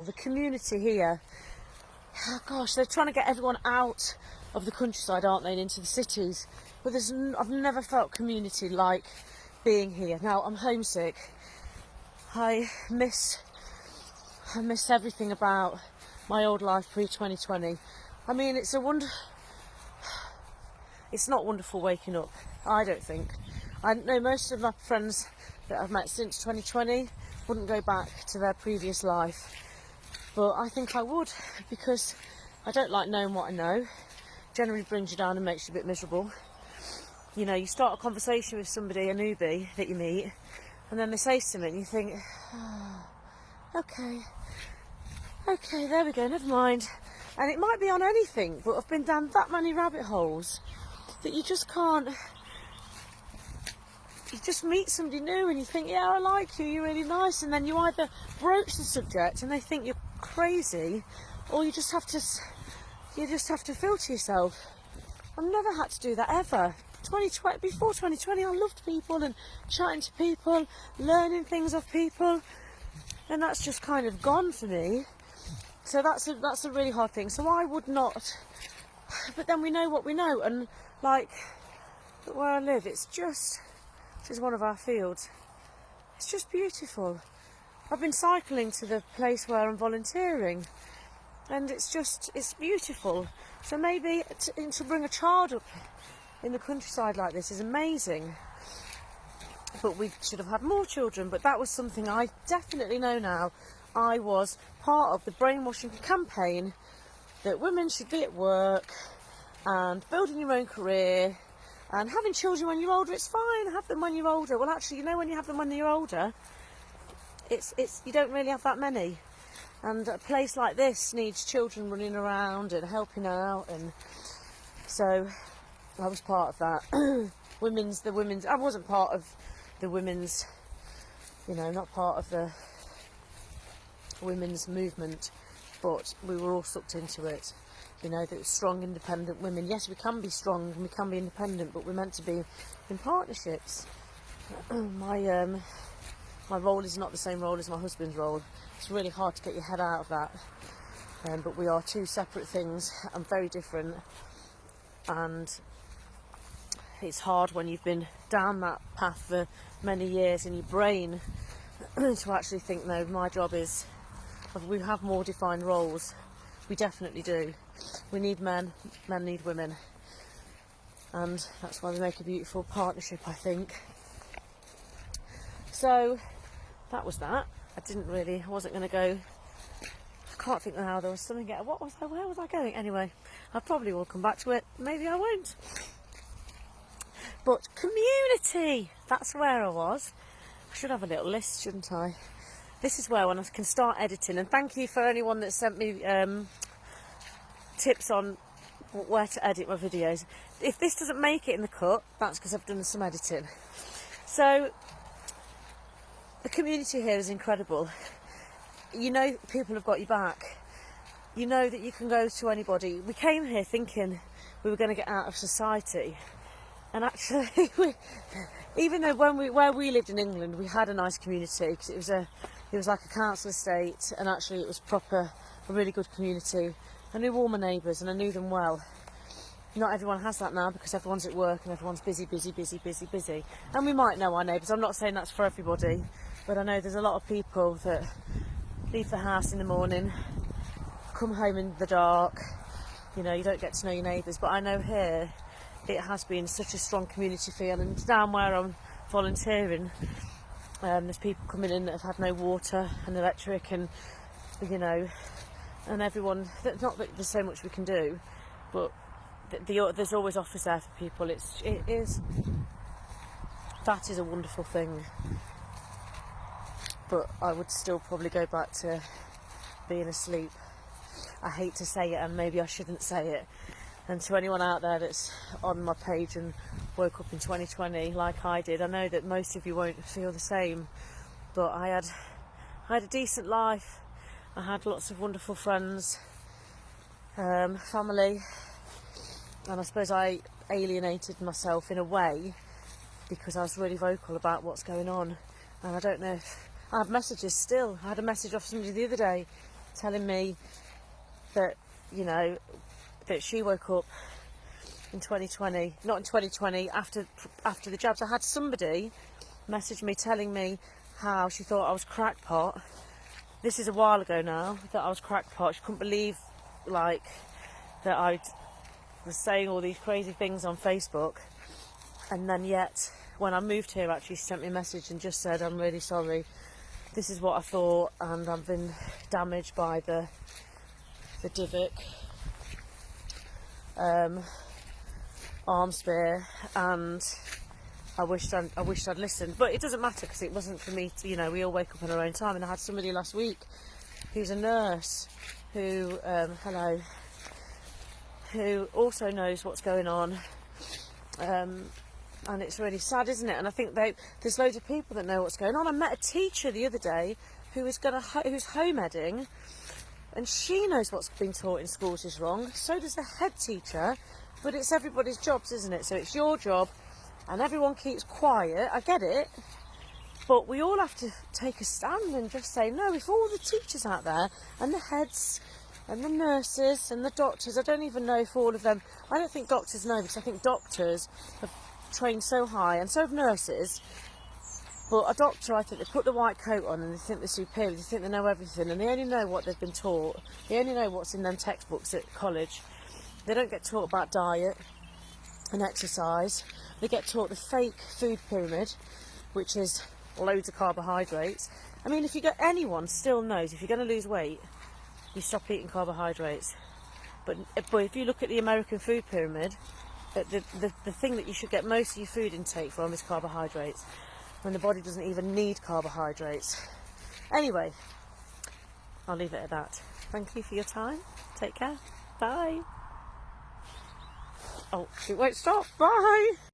The community here, oh gosh, they're trying to get everyone out of the countryside, aren't they, and into the cities. But I've never felt community like being here. Now, I'm homesick. I miss everything about my old life pre-2020. I mean, it's not wonderful waking up, I don't think. I know most of my friends that I've met since 2020 wouldn't go back to their previous life. But I think I would, because I don't like knowing what I know. Generally brings you down and makes you a bit miserable. You know, you start a conversation with somebody, a newbie that you meet, and then they say something and you think, oh, okay, there we go, never mind. And it might be on anything, but I've been down that many rabbit holes that you just can't. You just meet somebody new and you think, yeah, I like you, you're really nice, and then you either broach the subject and they think you're crazy, or you just have to filter yourself. I've never had to do that ever. Before 2020, I loved people and chatting to people, learning things off people, and that's just kind of gone for me. So that's a really hard thing. So I would not. But then we know what we know, and like where I live, this is one of our fields. It's just beautiful. I've been cycling to the place where I'm volunteering, and it's beautiful. So maybe to bring a child up in the countryside like this is amazing. But we should have had more children. But that was something I definitely know now. I was part of the brainwashing campaign that women should be at work and building your own career. And having children when you're older, it's fine, have them when you're older. Well, actually, you know, when you have them when you're older, you don't really have that many. And a place like this needs children running around and helping out, and so I was part of that. I wasn't part of the women's, not part of the women's movement, but we were all sucked into it. That strong, independent women. Yes, we can be strong and we can be independent, but we're meant to be in partnerships. My role is not the same role as my husband's role. It's really hard to get your head out of that. But we are two separate things and very different. And it's hard when you've been down that path for many years in your brain to actually think, no, my job is, we have more defined roles. We definitely do. We need men need women, and that's why we make a beautiful partnership, I think. So that was that. I wasn't going to go, I can't think now, there was something, where was I going? Anyway, I probably will come back to it, maybe I won't. But community, that's where I was. I should have a little list, shouldn't I? This is where I can start editing, and thank you for anyone that sent me tips on where to edit my videos. If this doesn't make it in the cut, that's because I've done some editing. So the community here is incredible. People have got your back. You know that you can go to anybody. We came here thinking we were going to get out of society, and actually even though where we lived in England, we had a nice community, because it was like a council estate, and actually it was a really good community. I knew all my neighbours and I knew them well. Not everyone has that now, because everyone's at work and everyone's busy. And we might know our neighbours. I'm not saying that's for everybody, but I know there's a lot of people that leave the house in the morning, come home in the dark. You don't get to know your neighbours. But I know here it has been such a strong community feel, and down where I'm volunteering, there's people coming in that have had no water and electric, and and everyone, not that there's so much we can do, but there's always offers there for people. That is a wonderful thing. But I would still probably go back to being asleep. I hate to say it, and maybe I shouldn't say it. And to anyone out there that's on my page and woke up in 2020 like I did, I know that most of you won't feel the same, but I had a decent life. I had lots of wonderful friends, family, and I suppose I alienated myself in a way because I was really vocal about what's going on. And I don't know if I have messages still. I had a message off somebody the other day telling me that, you know, that she woke up in 2020, not in 2020, after the jabs. I had somebody message me telling me how she thought I was crackpot. This is a while ago now, that I was crackpot. She couldn't believe, like, that I was saying all these crazy things on Facebook. And then yet, when I moved here, actually, she sent me a message and just said, I'm really sorry. This is what I thought, and I've been damaged by the divot arm spear, and I wished I'd listened. But it doesn't matter, because it wasn't for me to, you know, we all wake up on our own time. And I had somebody last week who's a nurse who, who also knows what's going on. And it's really sad, isn't it? And I think there's loads of people that know what's going on. I met a teacher the other day who's home editing, and she knows what's been taught in schools is wrong. So does the head teacher. But it's everybody's jobs, isn't it? So it's your job, and everyone keeps quiet. I get it, but we all have to take a stand and just say no. If all the teachers out there and the heads and the nurses and the doctors, I don't even know if all of them, I don't think doctors know, because I think doctors have trained so high, and so have nurses. But a doctor, I think they put the white coat on and they think they're superior, they think they know everything, and they only know what they've been taught. They only know what's in them textbooks at college. They don't get taught about diet and exercise. They get taught the fake food pyramid, which is loads of carbohydrates. I mean, anyone still knows if you're going to lose weight, you stop eating carbohydrates. But if you look at the American food pyramid, the thing that you should get most of your food intake from is carbohydrates, when the body doesn't even need carbohydrates. Anyway, I'll leave it at that. Thank you for your time. Take care. Bye. Oh, it won't stop. Bye.